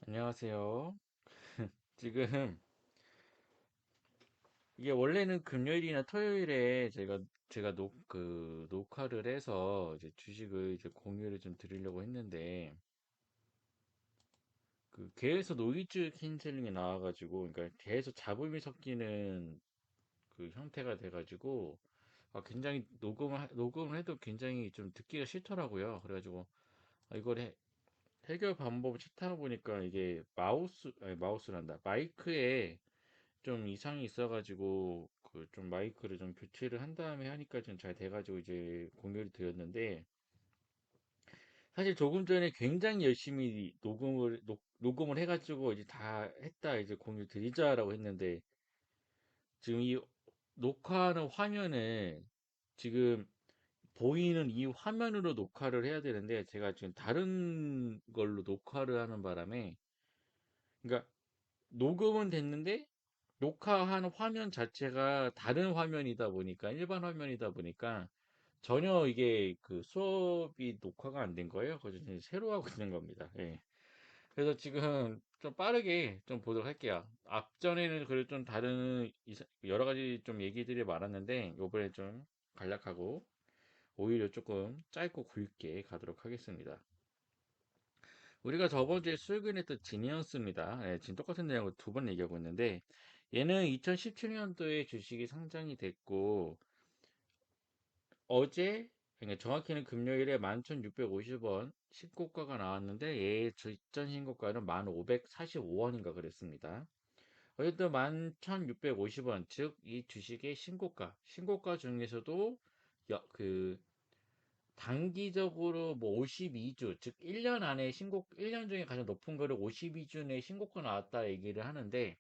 안녕하세요. 지금 이게 원래는 금요일이나 토요일에 제가 녹화를 해서 이제 주식을 이제 공유를 좀 드리려고 했는데 그 계속 노이즈 캔슬링이 나와가지고 그러니까 계속 잡음이 섞이는 그 형태가 돼가지고 굉장히 녹음을 해도 굉장히 좀 듣기가 싫더라고요. 그래가지고 이걸 해결 방법을 찾다 보니까 이게 마우스란다. 마이크에 좀 이상이 있어가지고 그 좀 마이크를 좀 교체를 한 다음에 하니까 좀 잘 돼가지고 이제 공유를 드렸는데 사실 조금 전에 굉장히 열심히 녹음을 해가지고 이제 다 했다 이제 공유 드리자라고 했는데 지금 이 녹화하는 화면을 지금 보이는 이 화면으로 녹화를 해야 되는데 제가 지금 다른 걸로 녹화를 하는 바람에 그러니까 녹음은 됐는데 녹화한 화면 자체가 다른 화면이다 보니까 일반 화면이다 보니까 전혀 이게 그 수업이 녹화가 안 된 거예요. 그래서 이제 새로 하고 있는 겁니다. 예. 그래서 지금 좀 빠르게 좀 보도록 할게요. 앞전에는 그래도 좀 다른 여러 가지 좀 얘기들이 많았는데 요번에 좀 간략하고 오히려 조금 짧고 굵게 가도록 하겠습니다. 우리가 저번 주에 수요일했던 진이었습니다. 예, 지금 똑같은 내용을 두 번 얘기하고 있는데 얘는 2017년도에 주식이 상장이 됐고 어제 그러니까 정확히는 금요일에 11,650원 신고가가 나왔는데 얘의 직전 신고가는 1,545원인가 그랬습니다. 어쨌든 11,650원 즉 이 주식의 신고가 중에서도 그 단기적으로 뭐 52주, 즉 1년 안에 1년 중에 가장 높은 거를 52주 내에 신고가 나왔다 얘기를 하는데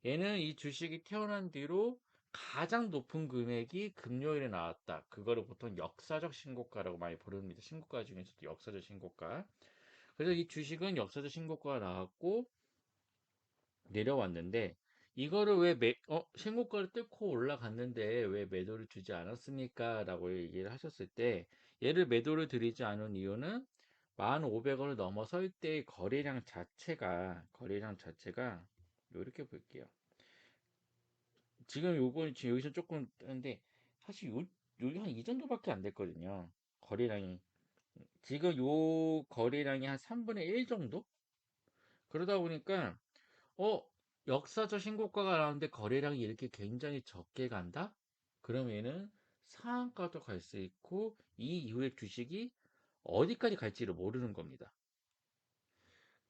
얘는 이 주식이 태어난 뒤로 가장 높은 금액이 금요일에 나왔다. 그거를 보통 역사적 신고가라고 많이 부릅니다. 신고가 중에서도 역사적 신고가. 그래서 이 주식은 역사적 신고가가 나왔고 내려왔는데 이거를 신고가를 뚫고 올라갔는데 왜 매도를 주지 않았습니까? 라고 얘기를 하셨을 때 얘를 매도를 드리지 않은 이유는 1,500원을 넘어설 때의 거래량 자체가 이렇게 볼게요. 지금 요건 지금 여기서 조금 뜨는데 사실 여기 한 이 정도밖에 안 됐거든요. 거래량이 지금 요 거래량이 한 3분의 1 정도? 그러다 보니까 어, 역사적 신고가가 나오는데 거래량이 이렇게 굉장히 적게 간다? 그럼 얘는 상한가도 갈 수 있고 이 이후에 주식이 어디까지 갈지를 모르는 겁니다.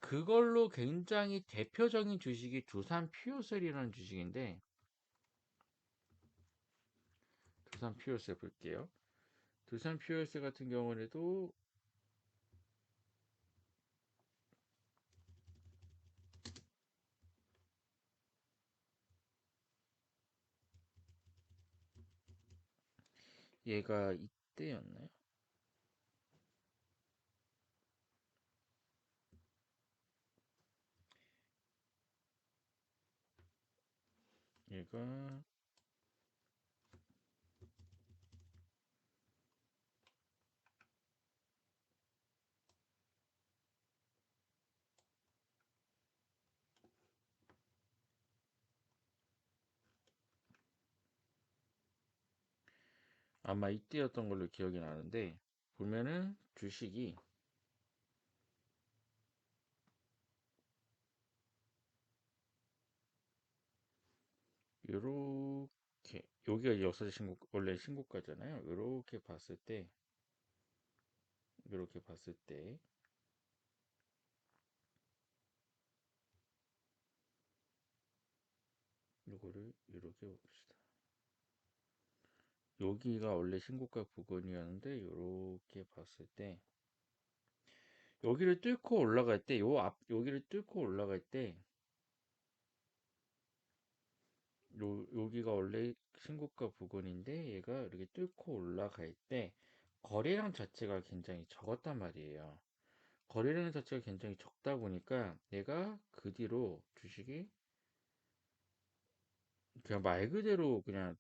그걸로 굉장히 대표적인 주식이 두산 퓨어셀이라는 주식인데 두산 퓨어셀 볼게요. 두산 퓨어셀 같은 경우에도 얘가 이때였나요? 얘가 아마 이때였던 걸로 기억이 나는데 보면은 주식이 요렇게 여기가 역사적 원래 신고가잖아요. 요렇게 봤을 때 요거를 요렇게 봅시다. 여기가 원래 신고가 부근이었는데 요렇게 봤을 때 여기를 뚫고 올라갈 때 여기를 뚫고 올라갈 때 여기가 원래 신고가 부근인데 얘가 이렇게 뚫고 올라갈 때 거래량 자체가 굉장히 적었단 말이에요. 거래량 자체가 굉장히 적다 보니까 얘가 그 뒤로 주식이 그냥 말 그대로 그냥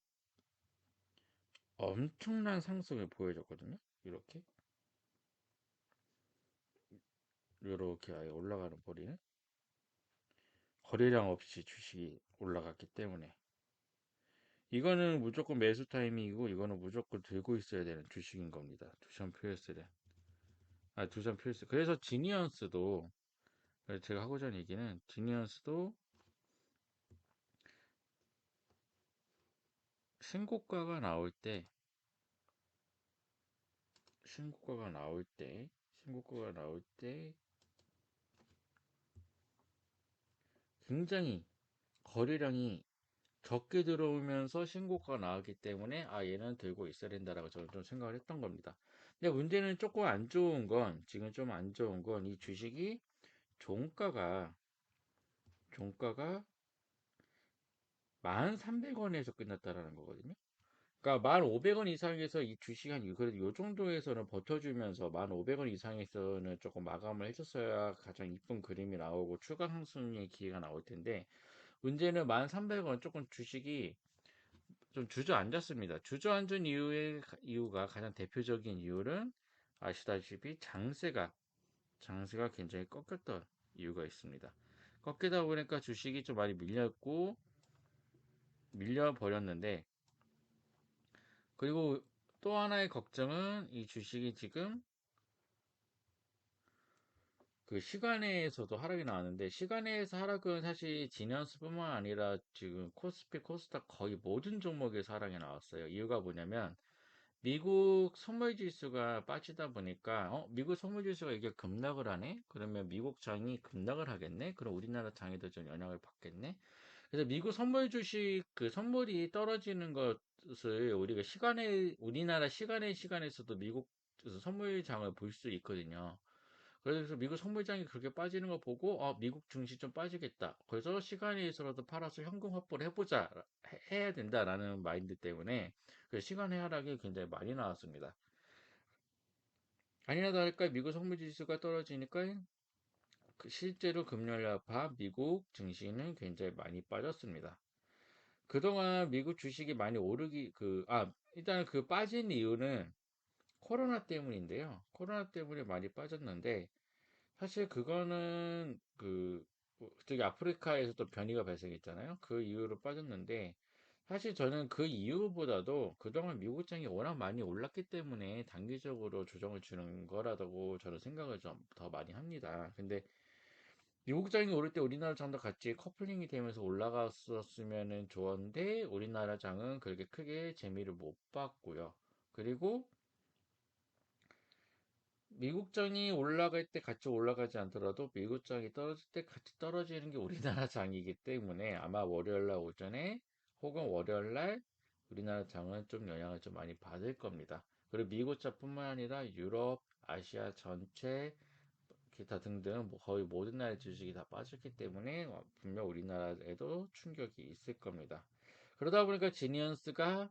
엄청난 상승을 보여줬거든요. 이렇게 아예 올라가는 버리는. 거래량 없이 주식이 올라갔기 때문에 이거는 무조건 매수 타이밍이고 이거는 무조건 들고 있어야 되는 주식인 겁니다. 두산 PS는. 두산 PS. 그래서 지니언스도 제가 하고자 하는 얘기는 지니언스도 신고가가 나올 때 신고가가 나올 때 신고가가 나올 때 굉장히 거래량이 적게 들어오면서 신고가가 나왔기 때문에 얘는 들고 있어야 된다라고 저는 좀 생각을 했던 겁니다. 근데 문제는 조금 안 좋은 건 지금 좀 안 좋은 건 이 주식이 종가가 1,300원에서 끝났다라는 거거든요. 그러니까 1,500원 이상에서 이 주식 그래도 요 정도에서는 버텨주면서 1,500원 이상에서는 조금 마감을 해줬어야 가장 이쁜 그림이 나오고 추가 상승의 기회가 나올 텐데 문제는 1,300원 조금 주식이 좀 주저앉았습니다. 주저앉은 이유가 가장 대표적인 이유는 아시다시피 장세가 굉장히 꺾였던 이유가 있습니다. 꺾이다 보니까 주식이 좀 많이 밀려버렸는데 그리고 또 하나의 걱정은 이 주식이 지금 그 시간에서도 하락이 나왔는데 시간에서 하락은 사실 지난주뿐만 아니라 지금 코스피 코스닥 거의 모든 종목에서 하락이 나왔어요. 이유가 뭐냐면 미국 선물 지수가 빠지다 보니까 미국 선물 지수가 이게 급락을 하네? 그러면 미국 장이 급락을 하겠네? 그럼 우리나라 장에도 좀 영향을 받겠네? 그래서 미국 선물 주식 그 선물이 떨어지는 것을 우리가 우리나라 시간에서도 미국 선물장을 볼 수 있거든요. 그래서 미국 선물장이 그렇게 빠지는 거 보고 미국 증시 좀 빠지겠다. 그래서 시간에서라도 팔아서 현금 확보를 해야 된다라는 마인드 때문에 그 시간의 하락이 굉장히 많이 나왔습니다. 아니나 다를까 미국 선물 지수가 떨어지니까 실제로 금요일 날 미국 증시는 굉장히 많이 빠졌습니다. 그동안 미국 주식이 많이 일단 그 빠진 이유는 코로나 때문인데요. 코로나 때문에 많이 빠졌는데 사실 그거는 저기 아프리카에서도 변이가 발생했잖아요. 그 이후로 빠졌는데 사실 저는 그 이유보다도 그동안 미국장이 워낙 많이 올랐기 때문에 단기적으로 조정을 주는 거라고 저는 생각을 좀 더 많이 합니다. 근데 미국장이 오를 때 우리나라 장도 같이 커플링이 되면서 올라갔었으면 좋았는데 우리나라 장은 그렇게 크게 재미를 못 봤고요. 그리고 미국장이 올라갈 때 같이 올라가지 않더라도 미국장이 떨어질 때 같이 떨어지는 게 우리나라 장이기 때문에 아마 월요일날 오전에 혹은 월요일날 우리나라 장은 좀 영향을 좀 많이 받을 겁니다. 그리고 미국자뿐만 아니라 유럽, 아시아 전체, 기타 등등 거의 모든 나라의 주식이 다 빠졌기 때문에 분명 우리나라에도 충격이 있을 겁니다. 그러다 보니까 지니언스가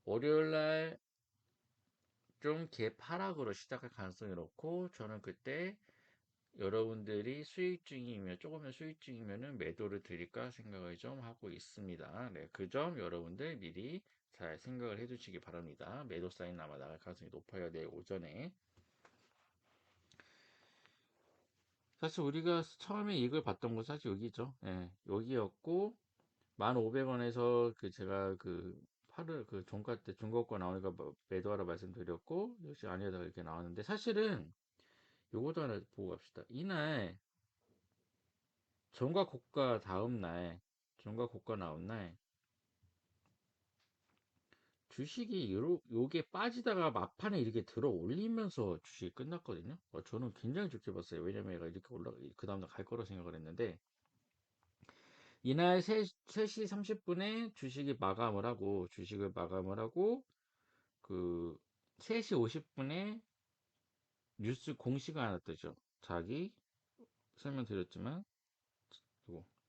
월요일날 좀 개파락으로 시작할 가능성이 높고 저는 그때 여러분들이 조금의 수익 중이면은 매도를 드릴까 생각을 좀 하고 있습니다. 네, 그 점 여러분들 미리 잘 생각을 해두시기 바랍니다. 매도 사인 아마 나갈 가능성이 높아요. 내일 오전에. 사실 우리가 처음에 이걸 봤던 건 사실 여기죠. 예, 여기였고 1,500원에서 제가 팔을 종가 때 중고가 나오니까 매도하라 말씀드렸고 역시 아니하다 이렇게 나왔는데 사실은 요거도 하나 보고 갑시다. 이날 종가 고가 다음 날 종가 고가 나온 날 주식이 요게 빠지다가 막판에 이렇게 들어 올리면서 주식이 끝났거든요. 저는 굉장히 좋게 봤어요. 왜냐면 얘가 이렇게 그 다음날 갈 거라 생각을 했는데 이날 3시 30분에 주식을 마감을 하고 그 3시 50분에 뉴스 공시가 하나 뜨죠. 자기 설명드렸지만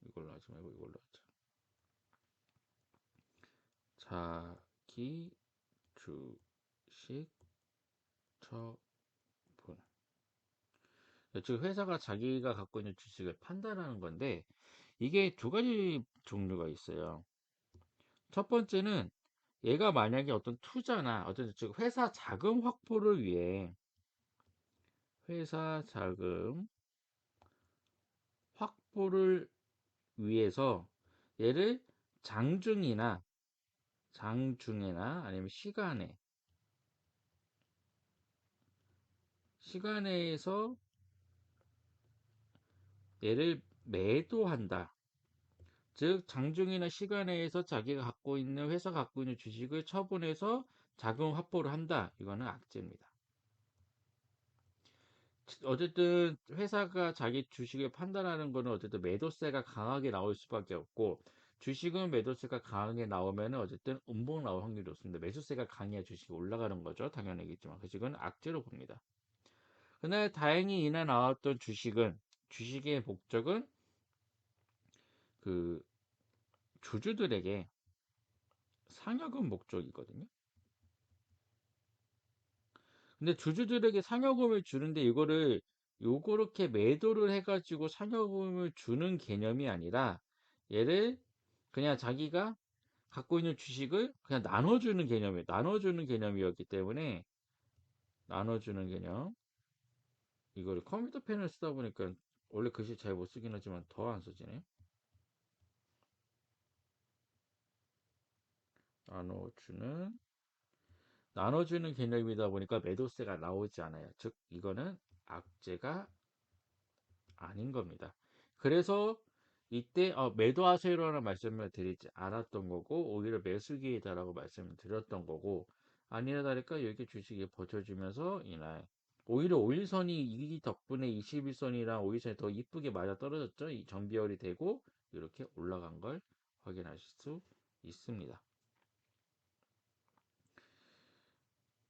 이걸로 하지 말고 이걸로 하자. 자기 주식 처분. 즉 회사가 자기가 갖고 있는 주식을 판단하는 건데 이게 두 가지 종류가 있어요. 첫 번째는 얘가 만약에 어떤 투자나 즉 회사 자금 확보를 위해 회사 자금 확보를 위해서 얘를 장중이나 장중이나 아니면 시간에서 얘를 매도한다. 즉 장중이나 시간에서 자기가 갖고 있는 회사 갖고 있는 주식을 처분해서 자금 확보를 한다. 이거는 악재입니다. 어쨌든 회사가 자기 주식을 판단하는 거는 어쨌든 매도세가 강하게 나올 수밖에 없고, 주식은 매도세가 강하게 나오면 어쨌든 음봉 나올 확률이 높습니다. 매수세가 강해야 주식이 올라가는 거죠. 당연하겠지만 그 지금 악재로 봅니다. 그날 다행히 이날 나왔던 주식의 목적은 그 주주들에게 상여금 목적이거든요. 근데 주주들에게 상여금을 주는데 이거를 요렇게 매도를 해가지고 상여금을 주는 개념이 아니라, 얘를 그냥 자기가 갖고 있는 주식을 그냥 나눠주는 개념이었기 때문에, 나눠주는 개념. 이거를 컴퓨터 펜을 쓰다 보니까 원래 글씨 잘 못 쓰긴 하지만 더 안 써지네. 나눠주는 나눠주는 개념이다 보니까 매도세가 나오지 않아요. 즉 이거는 악재가 아닌 겁니다. 그래서 이때 매도하세요라는 말씀을 드리지 않았던 거고, 오히려 매수 기회다라고 말씀을 드렸던 거고, 아니나 다를까 여기 주식이 버텨주면서 이날 오히려 5일선이 이 덕분에 21선이랑 5일선이 더 이쁘게 맞아 떨어졌죠. 이 정비열이 되고 이렇게 올라간 걸 확인하실 수 있습니다.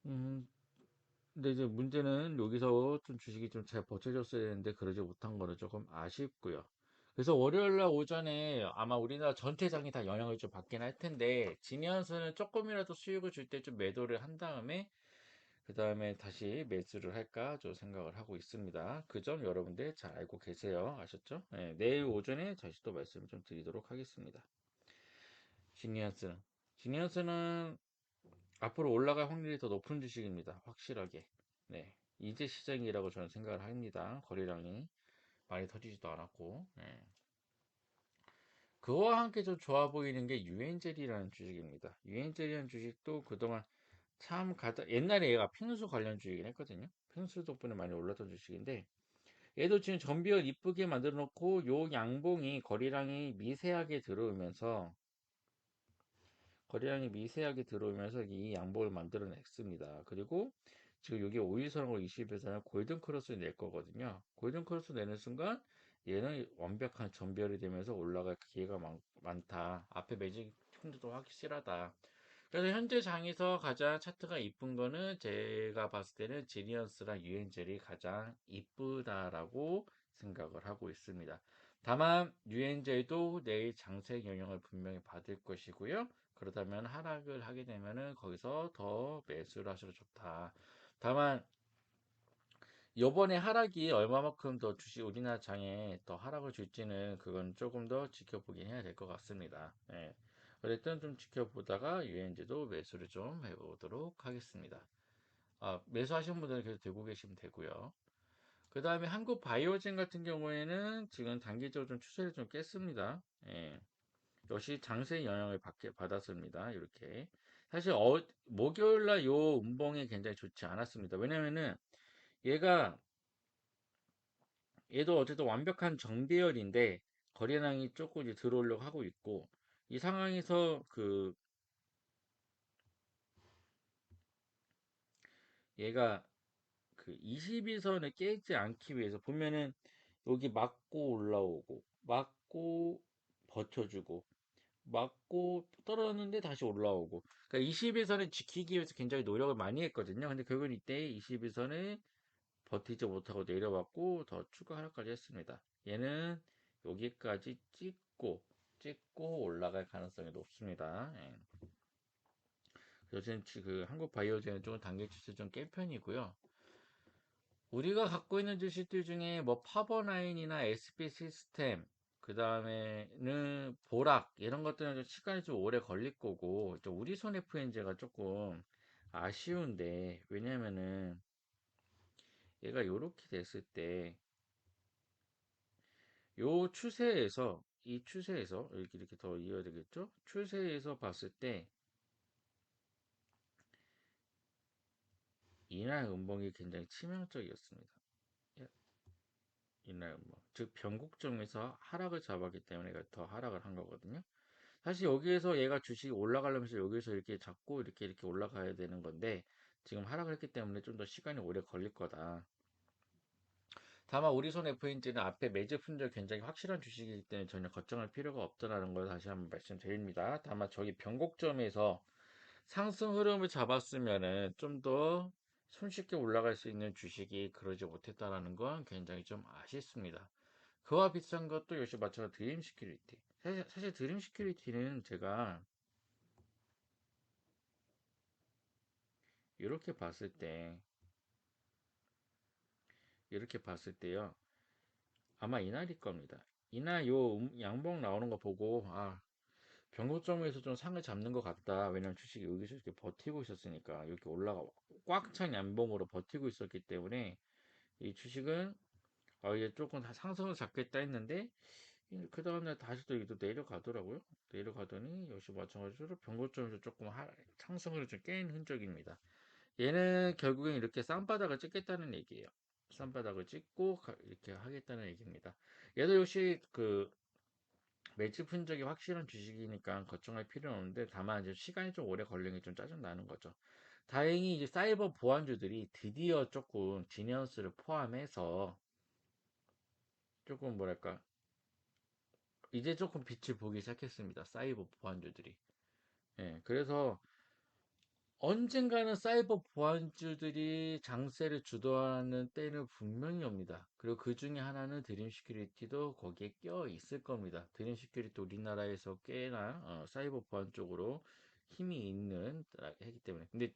음, 근데 이제 문제는 여기서 좀 주식이 좀 잘 버텨줬어야 되는데 그러지 못한 거는 조금 아쉽고요. 그래서 월요일 날 오전에 아마 우리나라 전체장이 다 영향을 좀 받긴 할 텐데, 지니언스는 조금이라도 수익을 줄 때 좀 매도를 한 다음에 그 다음에 다시 매수를 할까 좀 생각을 하고 있습니다. 그 점 여러분들 잘 알고 계세요. 아셨죠? 네, 내일 오전에 다시 또 말씀 좀 드리도록 하겠습니다. 지니언스는 지니언스는 앞으로 올라갈 확률이 더 높은 주식입니다. 확실하게. 네. 이제 시작이라고 저는 생각을 합니다. 거래량이 많이 터지지도 않았고. 네. 그와 함께 좀 좋아 보이는 게 유엔젤이라는 주식입니다. 유엔젤이라는 주식도 그동안 참 옛날에 얘가 펭수 관련 주식이긴 했거든요. 펭수 덕분에 많이 올랐던 주식인데, 얘도 지금 전비율 이쁘게 만들어 놓고 요 양봉이 거래량이 미세하게 들어오면서 이 양봉을 만들어냈습니다. 그리고 지금 여기 5일선하고 20일선은 골든 크로스 낼 거거든요. 골든 크로스 내는 순간 얘는 완벽한 전별이 되면서 올라갈 기회가 많다. 앞에 매직 힘도 확실하다. 그래서 현재 장에서 가장 차트가 이쁜 거는 제가 봤을 때는 지니어스랑 유엔젤이 가장 이쁘다라고 생각을 하고 있습니다. 다만 유엔젤도 내일 장세 영향을 분명히 받을 것이고요. 그렇다면 하락을 하게 되면은 거기서 더 매수를 하셔도 좋다. 다만 요번에 하락이 얼마만큼 더 우리나라 장에 더 하락을 줄지는 그건 조금 더 지켜보긴 해야 될 것 같습니다. 예. 어쨌든 좀 지켜보다가 유엔지도 매수를 좀 해보도록 하겠습니다. 매수하신 분들은 계속 들고 계시면 되고요. 그 다음에 한국 바이오젠 같은 경우에는 지금 단기적으로 좀 추세를 좀 깼습니다. 예. 역시 장세 영향을 받았습니다. 이렇게. 사실 목요일날 요 운봉이 굉장히 좋지 않았습니다. 왜냐면은 얘가 얘도 어쨌든 완벽한 정배열인데 거래량이 조금 이제 들어오려고 하고 있고, 이 상황에서 얘가 22선을 깨지 않기 위해서 보면은 여기 맞고 올라오고 맞고 버텨주고 맞고 떨어졌는데 다시 올라오고, 그러니까 21선을 지키기 위해서 굉장히 노력을 많이 했거든요. 근데 결국은 이때 21선을 버티지 못하고 내려왔고 더 추가 하락까지 했습니다. 얘는 여기까지 찍고 올라갈 가능성이 높습니다. 예. 요즘 그 한국 바이오젠은 좀 단기 추세 좀 깬 편이고요. 우리가 갖고 있는 주식들 중에 뭐 파버나인이나 SP 시스템, 그 다음에는 보락 이런 것들은 좀 시간이 좀 오래 걸릴 거고, 좀 우리손 FNG가 조금 아쉬운데, 왜냐면은 얘가 요렇게 됐을 때 요 추세에서 이 추세에서 이렇게 더 이어야 되겠죠? 추세에서 봤을 때 이날 음봉이 굉장히 치명적이었습니다. 예, 이날 음봉. 즉 변곡점에서 하락을 잡았기 때문에 얘가 더 하락을 한 거거든요. 사실 여기에서 얘가 주식이 올라가려면서 여기서 이렇게 잡고 이렇게 올라가야 되는 건데 지금 하락을 했기 때문에 좀 더 시간이 오래 걸릴 거다. 다만 우리손 FNG는 앞에 매집 품절 굉장히 확실한 주식이기 때문에 전혀 걱정할 필요가 없다라는 걸 다시 한번 말씀드립니다. 다만 저기 변곡점에서 상승 흐름을 잡았으면은 좀 더 손쉽게 올라갈 수 있는 주식이 그러지 못했다라는 건 굉장히 좀 아쉽습니다. 그와 비슷한 것도 역시 마찬가지로 드림 시큐리티. 사실 드림 시큐리티는 제가 이렇게 봤을 때, 이렇게 봤을 때요. 아마 이날일 겁니다. 이날 요 양봉 나오는 거 보고, 아, 변고점에서 좀 상을 잡는 것 같다. 왜냐면 주식이 여기서 이렇게 버티고 있었으니까. 이렇게 올라가, 꽉 찬 양봉으로 버티고 있었기 때문에, 이 주식은, 이제 조금 다 상승을 잡겠다 했는데, 그 다음날 다시 또 내려가더라고요. 내려가더니, 역시 마찬가지로 변고점에서 조금 상승을 좀 깬 흔적입니다. 얘는 결국엔 이렇게 쌍바닥을 찍겠다는 얘기예요. 쌍바닥을 찍고 이렇게 하겠다는 얘기입니다. 얘도 역시 그 매집 흔적이 확실한 주식이니까 걱정할 필요는 없는데 다만 이제 시간이 좀 오래 걸리는 게 좀 짜증 나는 거죠. 다행히 이제 사이버 보안주들이 드디어 조금 지니어스를 포함해서 조금 뭐랄까 이제 조금 빛을 보기 시작했습니다. 사이버 보안주들이. 예, 그래서 언젠가는 사이버 보안주들이 장세를 주도하는 때는 분명히 옵니다. 그리고 그 중에 하나는 드림 시큐리티도 거기에 껴 있을 겁니다. 드림 시큐리티 우리나라에서 꽤나 사이버 보안 쪽으로 힘이 있는 하기 때문에. 근데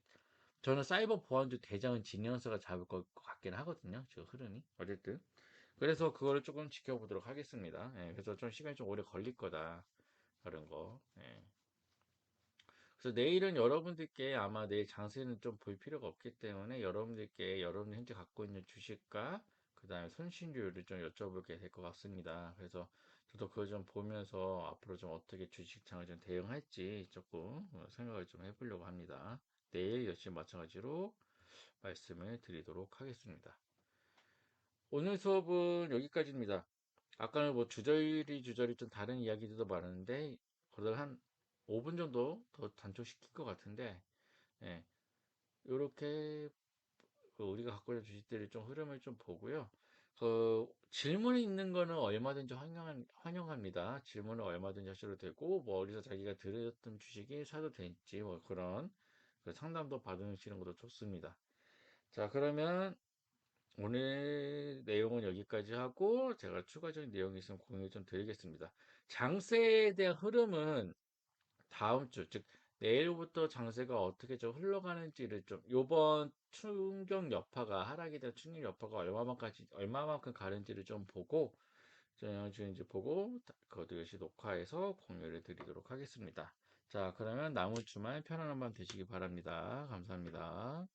저는 사이버 보안주 대장은 지니언스가 잡을 것 같긴 하거든요. 지금 흐름이. 어쨌든. 그래서 그거를 조금 지켜보도록 하겠습니다. 예, 그래서 좀 시간이 좀 오래 걸릴 거다. 그런 거. 예. 그래서 내일은 여러분들께 아마 내일 장세는 좀 볼 필요가 없기 때문에 여러분들께 여러분이 현재 갖고 있는 주식과 그 다음에 손실률을 좀 여쭤보게 될 것 같습니다. 그래서 저도 그걸 좀 보면서 앞으로 좀 어떻게 주식창을 좀 대응할지 조금 생각을 좀 해보려고 합니다. 내일 역시 마찬가지로 말씀을 드리도록 하겠습니다. 오늘 수업은 여기까지입니다. 아까는 뭐 주저리 좀 다른 이야기들도 많았는데 그걸 한 5분 정도 더 단축시킬 것 같은데 예, 요렇게 그 우리가 갖고 있는 주식들이 좀 흐름을 좀 보고요. 그 질문이 있는 거는 얼마든지 환영합니다. 질문을 얼마든지 하셔도 되고 뭐 어디서 자기가 들었던 주식이 사도 될지 뭐 그런 그 상담도 받으시는 것도 좋습니다. 자, 그러면 오늘 내용은 여기까지 하고 제가 추가적인 내용이 있으면 공유 좀 드리겠습니다. 장세에 대한 흐름은 다음 주, 즉 내일부터 장세가 어떻게 좀 흘러가는지를 좀 요번 충격 여파가 하락에 대한 충격 여파가 얼마만큼 가는지를 좀 보고 지금 이제 보고 그것도 역시 녹화해서 공유를 드리도록 하겠습니다. 자, 그러면 남은 주말 편안한 밤 되시기 바랍니다. 감사합니다.